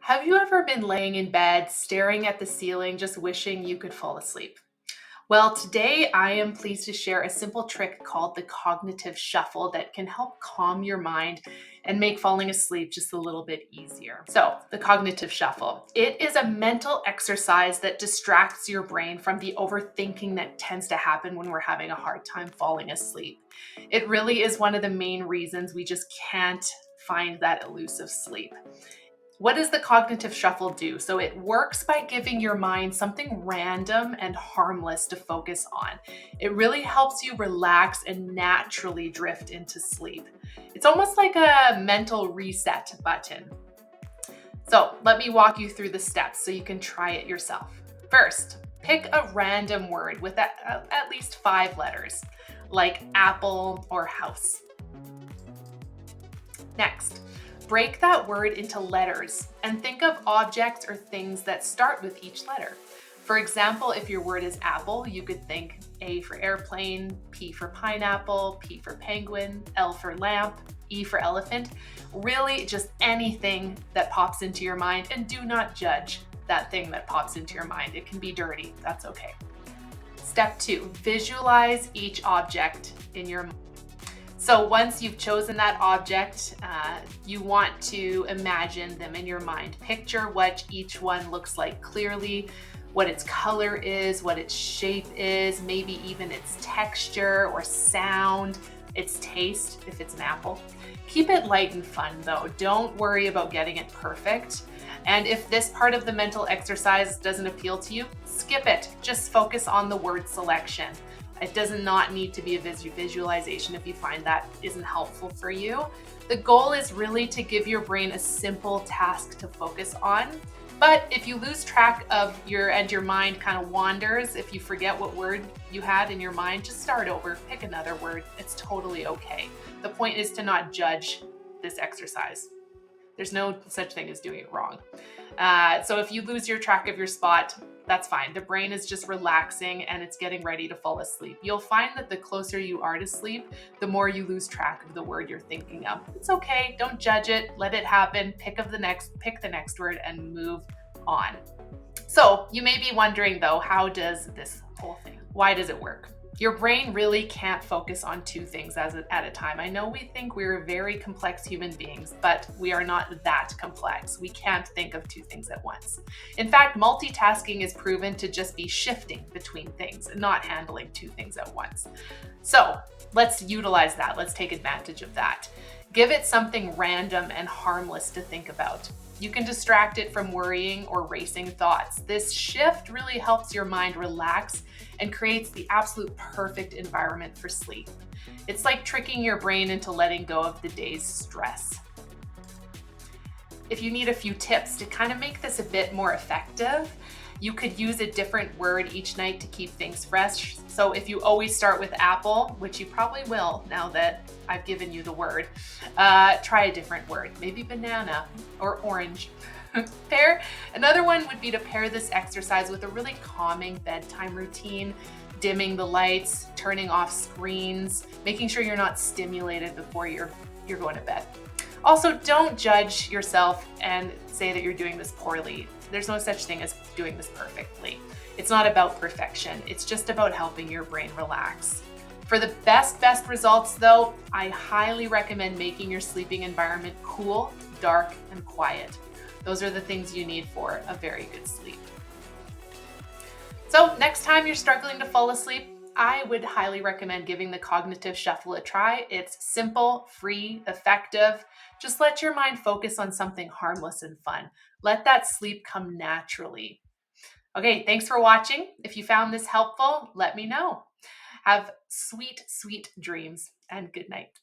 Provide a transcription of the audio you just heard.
Have you ever been laying in bed, staring at the ceiling, just wishing you could fall asleep? Well, today I am pleased to share a simple trick called the cognitive shuffle that can help calm your mind and make falling asleep just a little bit easier. So, the cognitive shuffle. It is a mental exercise that distracts your brain from the overthinking that tends to happen when we're having a hard time falling asleep. It really is one of the main reasons we just can't find that elusive sleep. What does the cognitive shuffle do? So it works by giving your mind something random and harmless to focus on. It really helps you relax and naturally drift into sleep. It's almost like a mental reset button. So let me walk you through the steps so you can try it yourself. First, pick a random word with at least 5 letters, like apple or house. Next, break that word into letters and think of objects or things that start with each letter. For example, if your word is apple, you could think A for airplane, P for pineapple, P for penguin, L for lamp, E for elephant. Really, just anything that pops into your mind, and do not judge that thing that pops into your mind. It can be dirty, that's okay. Step 2, visualize each object in your mind. So once you've chosen that object, you want to imagine them in your mind. Picture what each one looks like clearly, what its color is, what its shape is, maybe even its texture or sound, its taste, if it's an apple. Keep it light and fun though. Don't worry about getting it perfect. And if this part of the mental exercise doesn't appeal to you, skip it. Just focus on the word selection. It does not need to be a visualization if you find that isn't helpful for you. The goal is really to give your brain a simple task to focus on. But if you lose track of your mind kind of wanders, if you forget what word you had in your mind, just start over, pick another word. It's totally okay. The point is to not judge this exercise. There's no such thing as doing it wrong. So if you lose your track of your spot, that's fine. The brain is just relaxing and it's getting ready to fall asleep. You'll find that the closer you are to sleep, the more you lose track of the word you're thinking of. It's okay. Don't judge it. Let it happen. Pick the next word and move on. So you may be wondering though, how does this whole thing, why does it work? Your brain really can't focus on 2 things at a time. I know we think we're very complex human beings, but we are not that complex. We can't think of 2 things at once. In fact, multitasking is proven to just be shifting between things and not handling 2 things at once. So let's utilize that. Let's take advantage of that. Give it something random and harmless to think about. You can distract it from worrying or racing thoughts. This shift really helps your mind relax and creates the absolute perfect environment for sleep. It's like tricking your brain into letting go of the day's stress. If you need a few tips to kind of make this a bit more effective, you could use a different word each night to keep things fresh. So if you always start with apple, which you probably will now that I've given you the word, try a different word, maybe banana or orange. Another one would be to pair this exercise with a really calming bedtime routine, dimming the lights, turning off screens, making sure you're not stimulated before you're going to bed. Also, don't judge yourself and say that you're doing this poorly. There's no such thing as doing this perfectly. It's not about perfection. It's just about helping your brain relax. For the best results though, I highly recommend making your sleeping environment cool, dark, and quiet. Those are the things you need for a very good sleep. So next time you're struggling to fall asleep, I would highly recommend giving the cognitive shuffle a try. It's simple, free, effective. Just let your mind focus on something harmless and fun. Let that sleep come naturally. Okay, thanks for watching. If you found this helpful, let me know. Have sweet, sweet dreams and good night.